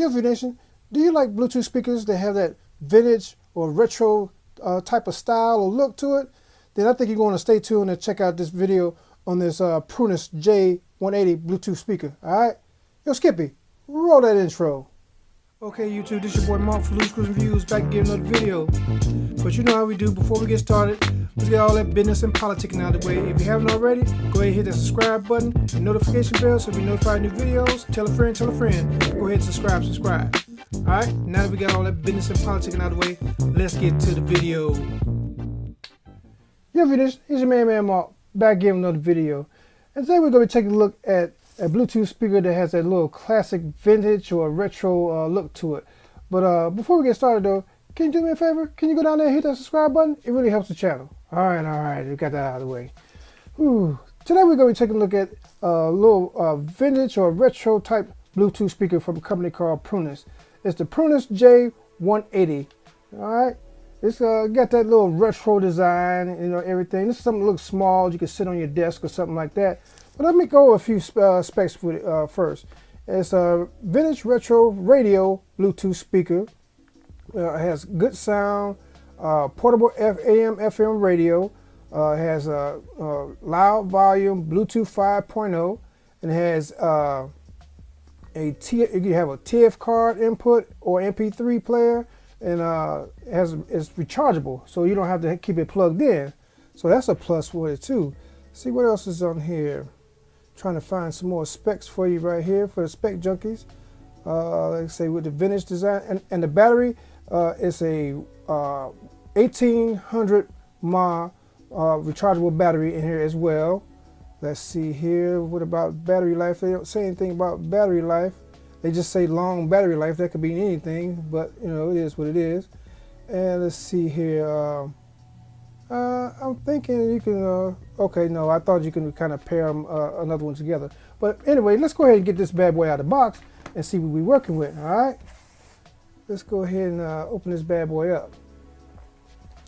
Yo, V Nation, do you like Bluetooth speakers that have that vintage or retro type of style or look to it? Then I think you're going to stay tuned and check out this video on this PRUNUS J-180 Bluetooth speaker. All right? Yo, Skippy, roll that intro. Okay, YouTube, this your boy Mark for Loose Cruising Views, back again another video. But you know how we do. Before we get started, let's get all that business and politicking out of the way. If you haven't already, go ahead and hit that subscribe button and notification bell so you'll be notified of new videos. Tell a friend, tell a friend. Go ahead and subscribe. Alright, now that we got all that business and politicking out of the way, let's get to the video. Yo, videos, here's your man Mark, back again with another video. And today we're going to be taking a look at a Bluetooth speaker that has that little classic vintage or retro look to it. But before we get started though, can you do me a favor? Can you go down there and hit that subscribe button? It really helps the channel. Alright, we got that out of the way. Today we're going to be taking a look at a little vintage or retro type Bluetooth speaker from a company called PRUNUS. It's the PRUNUS J-180. Alright, it's got that little retro design, you know, everything. This is something that looks small, you can sit on your desk or something like that. But let me go over a few specs with it first. It's a vintage retro radio Bluetooth speaker. It has good sound, portable AM FM radio. It has a loud volume, Bluetooth 5.0, and it has you have a TF card input or MP3 player, and it's rechargeable, so you don't have to keep it plugged in. So that's a plus with it too. See what else is on here. Trying to find some more specs for you right here for the spec junkies. Like I say, with the vintage design and the battery, it's a 1800 mAh rechargeable battery in here as well. Let's see here. What about battery life? They don't say anything about battery life. They just say long battery life. That could be anything, but you know, it is what it is. And let's see here. I'm thinking you can, okay, no, I thought you can kind of pair them, another one together. But anyway, let's go ahead and get this bad boy out of the box and see what we're working with, all right? Let's go ahead and open this bad boy up.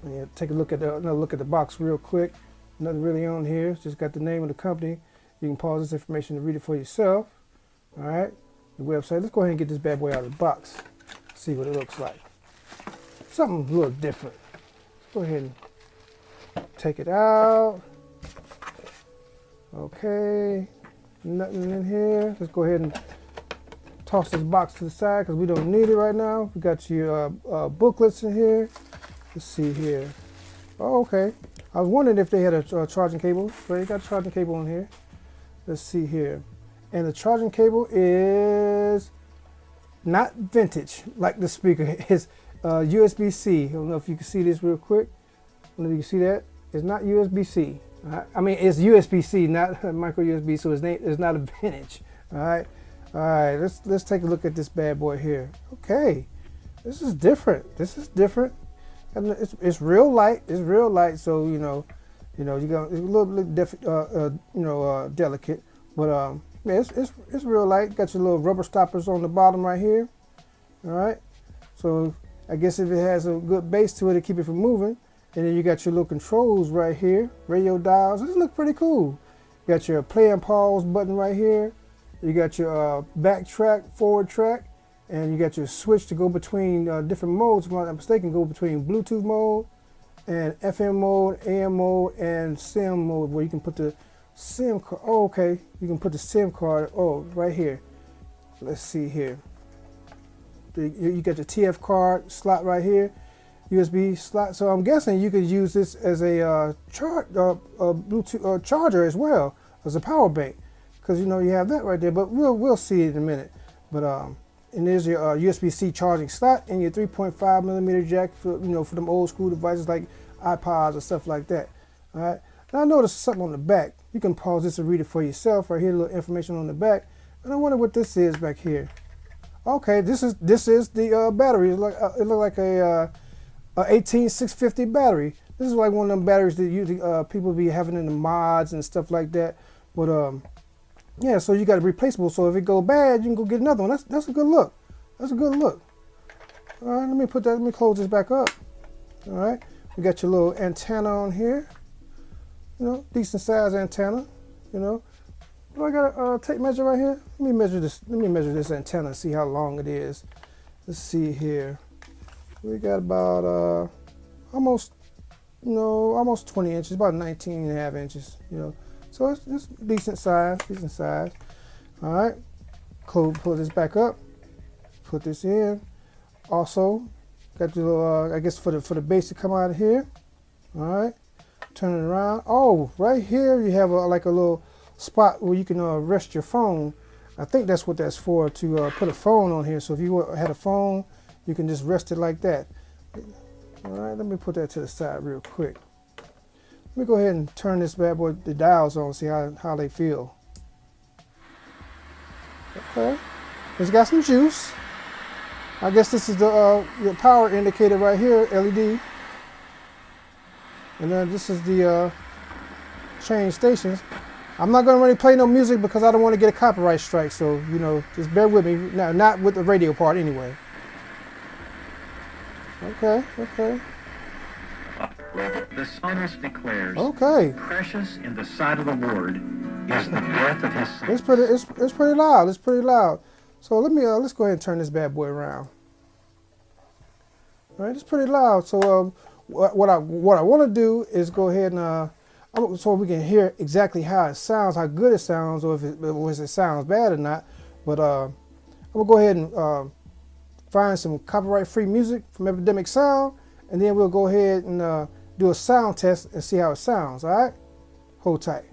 Yeah, take a look at another look at the box real quick. Nothing really on here, it's just got the name of the company. You can pause this information to read it for yourself, all right? The website, let's go ahead and get this bad boy out of the box. See what it looks like. Something a little different. Let's go ahead and take it out. Okay, nothing in here. Let's go ahead and toss this box to the side because we don't need it right now. We got your booklets in here. Let's see here. Oh, okay. I was wondering if they had a charging cable. So they got a charging cable in here. Let's see here. And the charging cable is not vintage like the speaker. It's USB-C. I don't know if you can see this real quick. I don't know if you can see that. It's not USB-C. I mean, it's USB-C, not micro USB, so it's not a vintage. All right, let's take a look at this bad boy here. Okay, this is different. And it's real light. It's real light, so you got it's a little bit delicate, but yeah, it's real light. Got your little rubber stoppers on the bottom right here. All right, so I guess if it has a good base to it to keep it from moving. And then you got your little controls right here, radio dials. This look pretty cool. You got your play and pause button right here. You got your back track, forward track, and you got your switch to go between different modes. If I'm not mistaken, go between Bluetooth mode and FM mode, AM mode, and SIM mode, where you can put the SIM card. Oh, okay, you can put the SIM card. Oh, right here. Let's see here. You got your TF card slot right here. USB slot, so I'm guessing you could use this as a Bluetooth charger as well as a power bank, because you know you have that right there. But we'll see it in a minute. But and there's your USB-C charging slot and your 3.5mm jack for for them old school devices like iPods or stuff like that. All right. Now I noticed something on the back. You can pause this and read it for yourself. Right here, a little information on the back. And I wonder what this is back here. Okay, this is the battery. It look like a 18650 battery. This is like one of them batteries that usually people be having in the mods and stuff like that. But yeah, so you got it replaceable. So if it go bad, you can go get another one. That's a good look. That's a good look. All right, let me close this back up. All right, we got your little antenna on here. Decent size antenna. Do I got a tape measure right here? Let me measure this. Let me measure this antenna and see how long it is. Let's see here. We got about almost, almost 20 inches, about 19 and a half inches. So it's decent size, decent size. All right. Pull this back up. Put this in. Also, got the little, I guess for the base to come out of here. All right. Turn it around. Oh, right here you have like a little spot where you can rest your phone. I think that's what that's for, to put a phone on here. So if you had a phone, you can just rest it like that. All right, let me put that to the side real quick. Let me go ahead and turn this bad boy, the dials on, see how they feel. Okay, it's got some juice. I guess this is the your power indicator right here, LED. And then this is the change stations. I'm not going to really play no music because I don't want to get a copyright strike. So, just bear with me. Now, not with the radio part anyway. Okay. The psalmist declares, okay. Precious in the sight of the Lord is the breath of his saints. It's pretty loud. It's pretty loud. So let's go ahead and turn this bad boy around. All right, it's pretty loud. So what I want to do is go ahead and so we can hear exactly how it sounds, how good it sounds, or if it sounds bad or not. But I'm gonna go ahead and find some copyright-free music from Epidemic Sound, and then we'll go ahead and do a sound test and see how it sounds. All right, hold tight.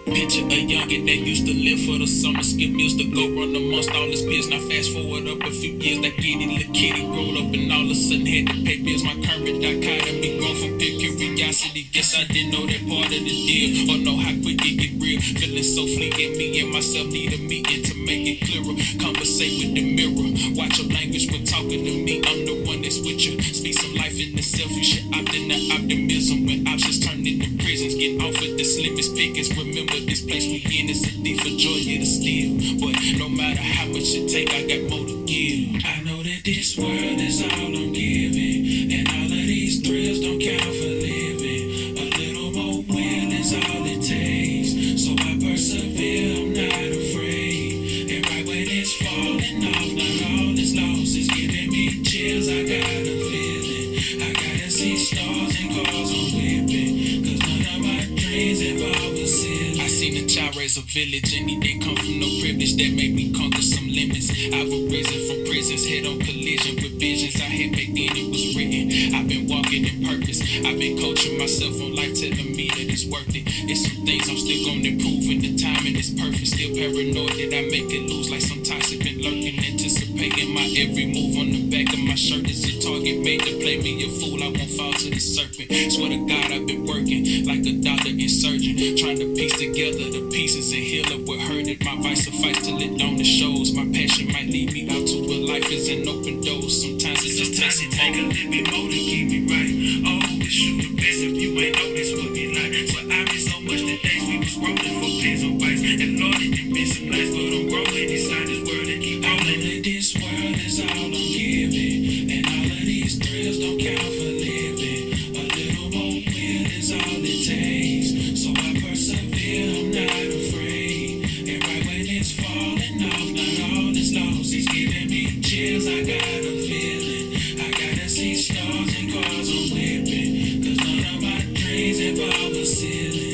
Picture a youngin' that used to live for the summer, skip meals to go run amongst all his peers. Now fast forward up a few years, that giddy little kitty growed up and all of a sudden had to pay bills. My current dichotomy grown from pure curiosity. Guess I didn't know that part of the deal, or know how quick it get real. Feeling so fleeting, me and myself need a meeting to make it clearer. Conversate with the mirror, watch your language when talking to me. I'm the one that's with you. Speak some life in the self, you should opt in the optimism when options turn into prisons. Get off of the slimmest pickings. Remember this place we in is a thief for joy, yet to steal. But no matter how much it take, I got more to give. I know that this world is all I'm giving, and all of these thrills don't count for living. A little more will is all it takes, so I persevere, I'm not afraid. And right when it's falling off, not all is lost, it's giving me chills. I got a feeling, I gotta see stars and cars I'm whipping, cause none of my dreams involve a ceiling. I seen a child raise a village, and he didn't come from no privilege that made me conquer some limits. I've arisen from prisons, head on collision with visions I had back then, it was written. I've been walking in purpose, I've been coaching myself on life, telling me that it's worth it. It's some things I'm still gonna improve, and the timing is perfect. Still paranoid that I make it lose, like some toxic been lurking, anticipating my every move. On the back of my shirt is a target made to play me a fool, I won't fall to the serpent. Swear to God I've been working like a doctor and surgeon, trying to piece together the pieces and heal up what hurted. My vice suffice till it don't it shows. My passion might lead me out to where life is an open door. Sometimes it just takes a little bit more to keep me right. Oh, it's you the best if you ain't know this would be like. So I miss so much the days we was rolling for pins and bites. And Lord, it done been some nights, but I'm growing inside this world and keep all of it. This world is all I'm giving, and all of these thrills don't count for living. A little more will is all it takes, so I persevere, I'm not afraid. And right when it's falling off, not all is lost, it's giving me chills. I got a feeling, I gotta see stars and cars I'm whipping, cause none of my dreams involve a ceiling.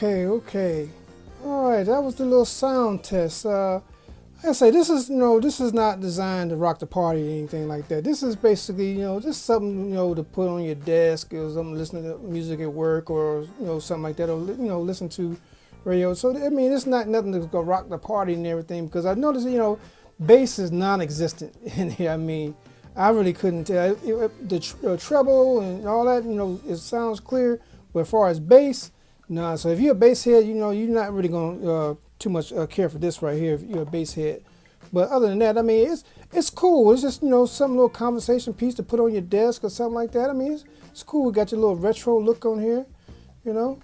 Okay. All right, that was the little sound test. I say this is not designed to rock the party or anything like that. This is basically just something to put on your desk, or something, listening to music at work, or something like that, or listen to radio. So I mean, it's not nothing that's gonna rock the party and everything, because I noticed bass is non-existent in here. I mean, I really couldn't tell the treble and all that. It sounds clear, but as far as bass, nah. So if you're a bass head, you're not really gonna too much care for this right here if you're a bass head. But other than that, I mean, it's cool. It's just, you know, some little conversation piece to put on your desk or something like that. I mean, it's cool. We got your little retro look on here, you know.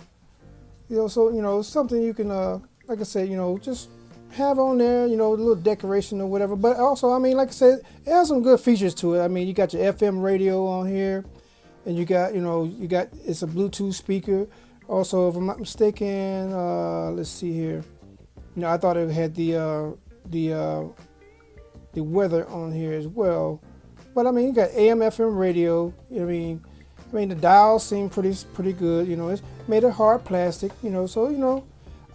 So, you know, something you can, like I said, you know, just have on there, you know, a little decoration or whatever. But also, I mean, like I said, it has some good features to it. I mean, you got your FM radio on here, and you got, you know, it's a Bluetooth speaker. Also, if I'm not mistaken, let's see here. You know, I thought it had the weather on here as well. But I mean, you got AM, FM radio. I mean, the dials seem pretty good. You know, it's made of hard plastic. You know, so, you know,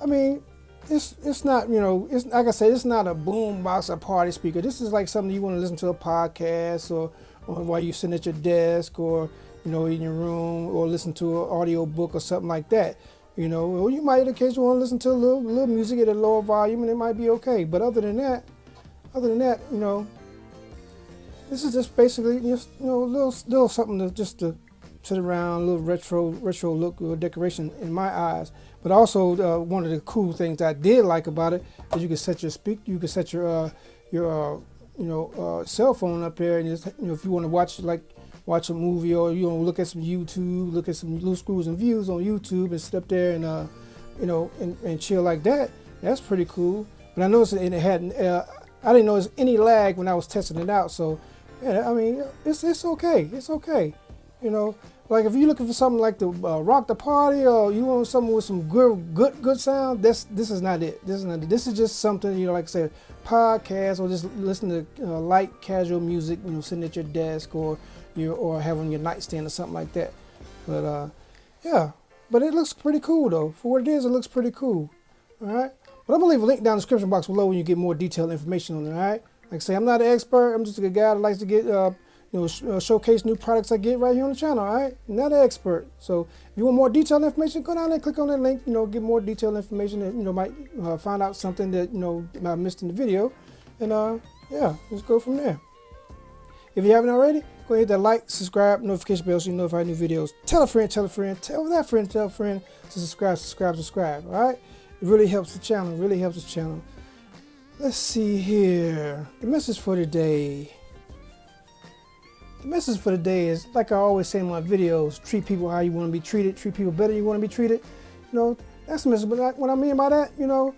I mean, it's not, you know, it's like I said, it's not a boom box or party speaker. This is like something you want to listen to a podcast or while you're sitting at your desk, or, you know, in your room, or listen to an audio book or something like that. You know, or you might occasionally want to listen to a little music at a lower volume, and it might be okay. But other than that, you know, this is just basically just, you know, a little something to sit around, a little retro look or decoration in my eyes. But also, one of the cool things that I did like about it is you can set your cell phone up there, and just, you know, if you want to watch a movie, or you want to look at some YouTube, look at some Loose Screws and Views on YouTube, and sit up there and you know, and chill like that. That's pretty cool. But I noticed it had I didn't notice any lag when I was testing it out. So yeah, I mean, it's okay. It's okay. You know, like if you're looking for something like to rock the party, or you want something with some good sound, this is not it. This is not it. This is just something, you know, like I said, podcast, or just listen to light casual music, you know, sitting at your desk, or having your nightstand or something like that. But yeah, but it looks pretty cool though. For what it is, it looks pretty cool. All right. But I'm gonna leave a link down in the description box below when you get more detailed information on it. All right. Like I say, I'm not an expert. I'm just a guy that likes to get showcase new products I get right here on the channel. All right. I'm not an expert. So if you want more detailed information, go down there, click on that link. You know, get more detailed information, and, you know, might find out something that, you know, I missed in the video, and yeah, let's go from there. If you haven't already, go ahead and hit that like, subscribe, notification bell so you know if I have new videos. Tell a friend, tell that friend to subscribe, all right? It really helps the channel, Let's see here. The message for today. The message for today is, like I always say in my videos, treat people how you want to be treated, treat people better than you want to be treated. You know, that's the message. But what I mean by that, you know,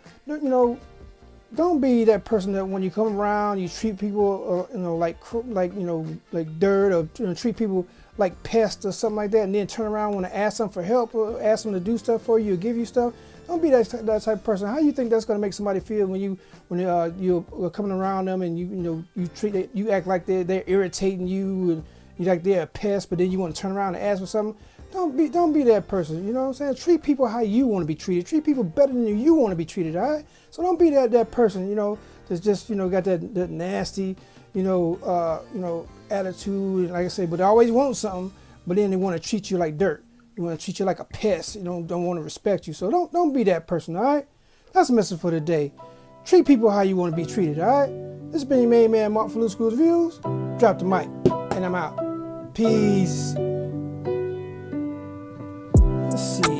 don't be that person that when you come around, you treat people, you know, like dirt, or, you know, treat people like pests or something like that, and then turn around when to ask them for help, or ask them to do stuff for you, or give you stuff. Don't be that type of person. How do you think that's going to make somebody feel when you're coming around them, and you act like they're irritating you, and you like they're a pest, but then you want to turn around and ask for something? Don't be that person. You know what I'm saying? Treat people how you want to be treated. Treat people better than you want to be treated. All right. So don't be that person. You know, that's just, you know, got that nasty, you know, attitude. Like I say, but they always want something, but then they want to treat you like dirt. You want to treat you like a pest. You know, don't want to respect you. So don't be that person. All right. That's the message for today. Treat people how you want to be treated. All right. This has been your main man, Mark from Loose Screws Views. Drop the mic, and I'm out. Peace. Let's see.